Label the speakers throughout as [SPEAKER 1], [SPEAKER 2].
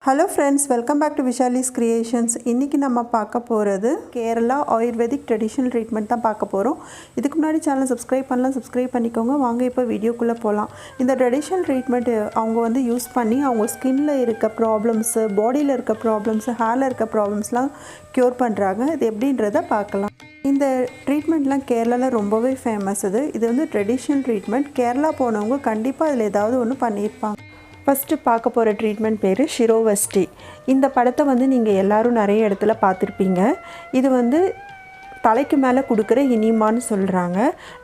[SPEAKER 1] Hello friends, welcome back to Vishali's Creations. இன்னைக்கு நம்ம பார்க்க போறது கேரளா ஆயுர்வேதிக் ட்ரெடிஷனல் ட்ரீட்மெண்ட் தான் பார்க்க போறோம். இதுக்கு முன்னாடி சேனலை சப்ஸ்கிரைப் பண்ணிக்கோங்க. வாங்க இப்போ வீடியோக்குள்ள போலாம். இந்த ட்ரெடிஷனல் ட்ரீட்மெண்ட் அவங்க வந்து யூஸ் பண்ணி அவங்க ஸ்கின்ல இருக்க ப்ராப்ளம்ஸ், பாடியில இருக்க ப்ராப்ளம்ஸ், ஹேர்ல இருக்க ப்ராப்ளம்ஸ்லாம் கியூர் பண்றாங்க. இது எப்படின்றத பார்க்கலாம். இந்த ட்ரீட்மெண்ட்லாம் கேரளால ரொம்பவே ஃபேமஸ். இது வந்து ட்ரெடிஷனல் ட்ரீட்மெண்ட். கேரளா போனவங்க கண்டிப்பா அதில் ஏதாவது ஒன்று பண்ணியிருப்பாங்க. ஃபஸ்ட்டு பார்க்க போகிற ட்ரீட்மெண்ட் பேர் ஷிரோவஸ்டி. இந்த படத்தை வந்து நீங்கள் எல்லோரும் நிறைய இடத்துல பார்த்துருப்பீங்க. இது வந்து தலைக்கு மேலே கொடுக்குற இனிமான்னு சொல்கிறாங்க.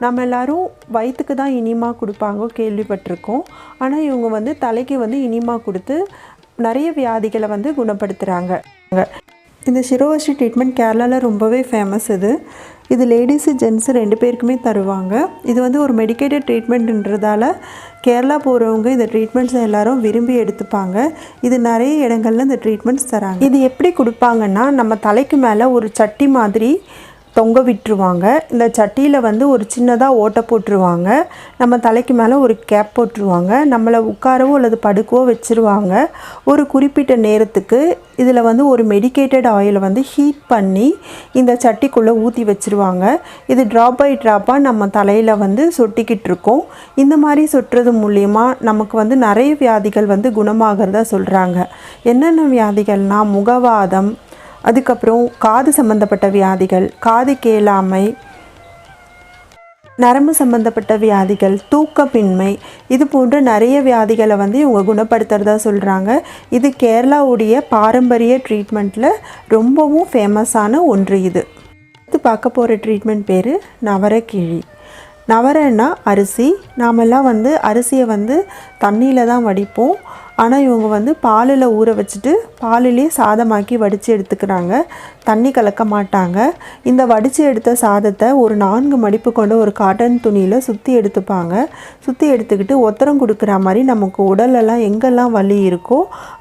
[SPEAKER 1] நம்ம எல்லோரும் வயிற்றுக்கு தான் இனிமா கொடுப்பாங்க கேள்விப்பட்டிருக்கோம். ஆனால் இவங்க வந்து தலைக்கு வந்து இனிமா கொடுத்து நிறைய வியாதிகளை வந்து குணப்படுத்துகிறாங்க. இந்த ஷிரோவஸ்டி ட்ரீட்மெண்ட் கேரளாவில் ரொம்பவே ஃபேமஸ். இது லேடிஸு ஜென்ஸு 2 பேருக்குமே தருவாங்க. இது வந்து ஒரு மெடிக்கேட்டட் ட்ரீட்மெண்ட்ன்றதால கேரளா போகிறவங்க இந்த ட்ரீட்மெண்ட்ஸை எல்லோரும் விரும்பி எடுத்துப்பாங்க. இது நிறைய இடங்களில் இந்த ட்ரீட்மெண்ட்ஸ் தராங்க. இது எப்படி கொடுப்பாங்கன்னா, நம்ம தலைக்கு மேலே ஒரு சட்டி மாதிரி தொங்க விட்டுருவாங்க. இந்த சட்டியில் வந்து ஒரு சின்னதாக ஓட்டை போட்டுருவாங்க. நம்ம தலைக்கு மேலே ஒரு கேப் போட்டுருவாங்க. நம்மளை உட்காரவோ அல்லது படுக்கவோ வச்சுருவாங்க. ஒரு குறிப்பிட்ட நேரத்துக்கு இதில் வந்து ஒரு மெடிக்கேட்டட் ஆயிலை வந்து ஹீட் பண்ணி இந்த சட்டிக்குள்ளே ஊற்றி வச்சுருவாங்க. இது ட்ராப் பை ட்ராப்பாக நம்ம தலையில் வந்து சொட்டிக்கிட்டு இருக்கோம். இந்த மாதிரி சொட்டுறது மூலிமா நமக்கு வந்து நிறைய வியாதிகள் வந்து குணமாகிறதா சொல்கிறாங்க. என்னென்ன வியாதிகள்னால் முகவாதம், அதுக்கப்புறம் காது சம்மந்தப்பட்ட வியாதிகள், காது கேளாமை, நரம்பு சம்மந்தப்பட்ட வியாதிகள், தூக்கமின்மை, இது போன்ற நிறைய வியாதிகளை வந்து இவங்க குணப்படுத்துறதா சொல்கிறாங்க. இது கேரளாவுடைய பாரம்பரிய ட்ரீட்மெண்ட்டில் ரொம்பவும் ஃபேமஸான ஒன்று. இது பார்க்க போகிற ட்ரீட்மெண்ட் பேர் நவரக்கிழி. நவரன்னா அரிசி. நாமெல்லாம் வந்து அரிசியை வந்து தண்ணியில் தான் வடிப்போம். ஆனால் இவங்க வந்து பாலில் ஊற வச்சுட்டு பாலிலே சாதமாக்கி வடித்து எடுத்துக்கிறாங்க. தண்ணி கலக்க மாட்டாங்க. இந்த வடித்து எடுத்த சாதத்தை ஒரு 4 மடிப்பு கொண்ட ஒரு காட்டன் துணியில் சுற்றி எடுத்துப்பாங்க. சுற்றி எடுத்துக்கிட்டு ஒத்தரம் கொடுக்குற மாதிரி நமக்கு உடலெல்லாம் எங்கெல்லாம் வலி இருக்கோ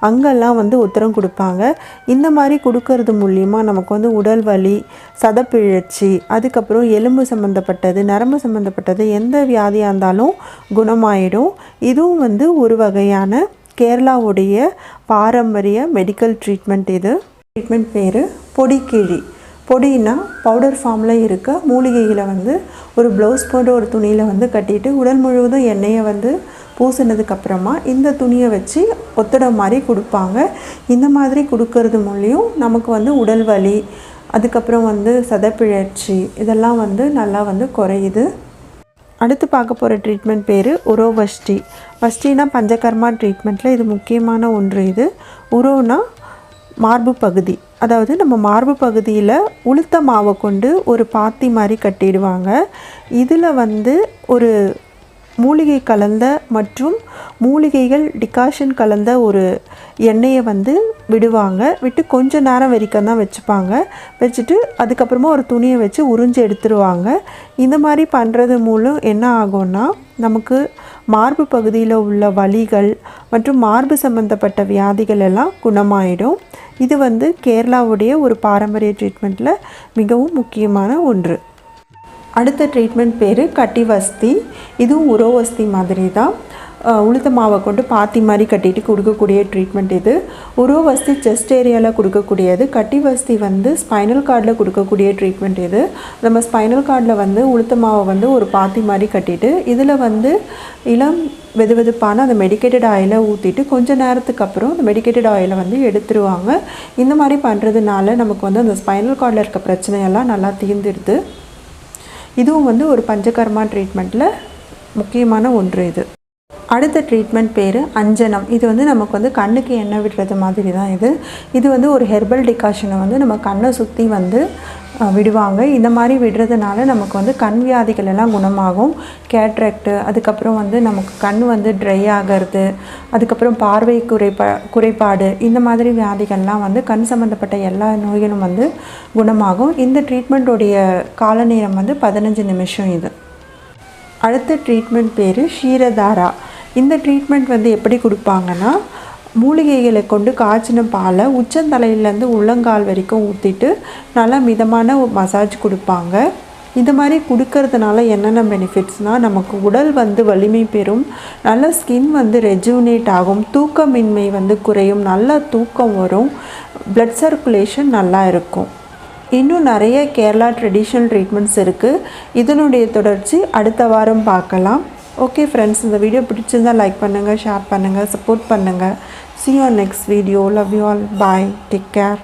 [SPEAKER 1] அங்கெல்லாம் வந்து ஒத்தரம் கொடுப்பாங்க. இந்த மாதிரி கொடுக்கறது மூலிமா நமக்கு வந்து உடல் வலி, சதப்பிழற்சி, அதுக்கப்புறம் எலும்பு சம்மந்தப்பட்டது, நரம்பு சம்மந்தப்பட்டது எந்த வியாதியாக இருந்தாலும் குணமாயிடும். இதுவும் வந்து ஒரு வகையான கேரளாவுடைய பாரம்பரிய மெடிக்கல் ட்ரீட்மெண்ட். இது ட்ரீட்மெண்ட் பேர் பொடிக்கிழி. பொடின்னா பவுடர் ஃபார்மில் இருக்க மூலிகைகளை வந்து ஒரு ப்ளவுஸ் போன்ற ஒரு துணியில் வந்து கட்டிட்டு உடல் முழுவதும் எண்ணெயை வந்து பூசினதுக்கப்புறமா இந்த துணியை வச்சு ஒத்தடம் மாதிரி கொடுப்பாங்க. இந்த மாதிரி கொடுக்கறது மூலியம் நமக்கு வந்து உடல் வலி, அதுக்கப்புறம் வந்து சதப்பிழற்சி இதெல்லாம் வந்து நல்லா வந்து குறையுது. அடுத்து பார்க்க போகிற ட்ரீட்மெண்ட் பேர் உரோவஷ்டி. வஷ்டினா பஞ்சகர்மா ட்ரீட்மெண்ட்டில் இது முக்கியமான ஒன்று. உரோனா மார்பு பகுதி. அதாவது நம்ம மார்பு பகுதியில் உளுத்த மாவை கொண்டு ஒரு பாத்தி மாதிரி கட்டிடுவாங்க. இதில் வந்து ஒரு மூலிகை கலந்த மற்றும் மூலிகைகள் டிகாஷன் கலந்த ஒரு எண்ணெயை வந்து விடுவாங்க. விட்டு கொஞ்ச நேரம் வரைக்கும் தான் வச்சுப்பாங்க. வச்சுட்டு அதுக்கப்புறமா ஒரு துணியை வச்சு உறிஞ்சி எடுத்துருவாங்க. இந்த மாதிரி பண்ணுறது மூலம் என்ன ஆகும்னா, நமக்கு மார்பு பகுதியில் உள்ள வலிகள் மற்றும் மார்பு சம்மந்தப்பட்ட வியாதிகள் எல்லாம் குணமாயிடும். இது வந்து கேரளாவுடைய ஒரு பாரம்பரிய ட்ரீட்மெண்ட்டில் மிகவும் முக்கியமான ஒன்று. அடுத்த ட்ரீட்மெண்ட் பேர் கட்டிவஸ்தி. இதுவும் உரோவஸ்தி மாதிரி தான். உளுத்த மாவை கொண்டு பாத்தி மாதிரி கட்டிட்டு கொடுக்கக்கூடிய ட்ரீட்மெண்ட் இது. உரோவஸ்தி செஸ்ட் ஏரியாவில் கொடுக்கக்கூடியது. கட்டிவஸ்தி வந்து ஸ்பைனல் கார்டில் கொடுக்கக்கூடிய ட்ரீட்மெண்ட் இது. நம்ம ஸ்பைனல் கார்டில் வந்து உளுத்த மாவை வந்து ஒரு பாத்தி மாதிரி கட்டிட்டு இதில் வந்து இளம் வெதுவெதுப்பான அந்த மெடிக்கேட்டட் ஆயிலை ஊற்றிட்டு கொஞ்சம் நேரத்துக்கு அப்புறம் அந்த மெடிக்கேட்டட் ஆயிலை வந்து எடுத்துருவாங்க. இந்த மாதிரி பண்ணுறதுனால நமக்கு வந்து அந்த ஸ்பைனல் கார்டில் இருக்க பிரச்சனையெல்லாம் நல்லா தீர்ந்துடுது. இதுவும் வந்து ஒரு பஞ்சகர்மா ட்ரீட்மெண்ட்டில் முக்கியமான ஒன்று. அடுத்த ட்ரீட்மெண்ட் பேர் அஞ்சனம். இது வந்து நமக்கு வந்து கண்ணுக்கு எண்ணெய் விடுறது மாதிரி தான். இது வந்து ஒரு ஹெர்பல் டிகாஷனை வந்து நம்ம கண்ணை சுற்றி வந்து விடுவாங்க. இந்த மாதிரி விடுறதுனால நமக்கு வந்து கண் வியாதிகள் எல்லாம் குணமாகும். கேட்ராக்டு, அதுக்கப்புறம் வந்து நமக்கு கண் வந்து ட்ரை ஆகிறது, அதுக்கப்புறம் பார்வை குறைபாடு, இந்த மாதிரி வியாதிகள்லாம் வந்து கண் சம்மந்தப்பட்ட எல்லா நோய்களும் வந்து குணமாகும். இந்த ட்ரீட்மெண்ட்டோடைய கால நேரம் வந்து 15 நிமிஷம். அடுத்த ட்ரீட்மெண்ட் பேர் ஷீரதாரா. இந்த ட்ரீட்மெண்ட் வந்து எப்படி கொடுப்பாங்கன்னா, மூலிகைகளை கொண்டு காய்ச்சின பாலை உச்சந்தலையிலேருந்து உள்ளங்கால் வரைக்கும் ஊற்றிட்டு நல்லா மிதமான மசாஜ் கொடுப்பாங்க. இந்த மாதிரி கொடுக்கறதுனால என்னென்ன பெனிஃபிட்ஸ்னால் நமக்கு உடல் வந்து வலிமை பெறும், நல்ல ஸ்கின் வந்து ரெஜுனேட் ஆகும், தூக்கமின்மை வந்து குறையும், நல்ல தூக்கம் வரும், பிளட் சர்க்குலேஷன் நல்லா இருக்கும். இன்னும் நிறைய கேரளா ட்ரெடிஷ்னல் ட்ரீட்மெண்ட்ஸ் இருக்குது. இதனுடைய தொடர்ச்சி அடுத்த வாரம் பார்க்கலாம். ஓகே ஃப்ரெண்ட்ஸ், இந்த வீடியோ பிடிச்சிருந்தால் லைக் பண்ணுங்கள், ஷேர் பண்ணுங்கள், சப்போர்ட் பண்ணுங்கள். See you on next video. Love you all. Bye. Take care.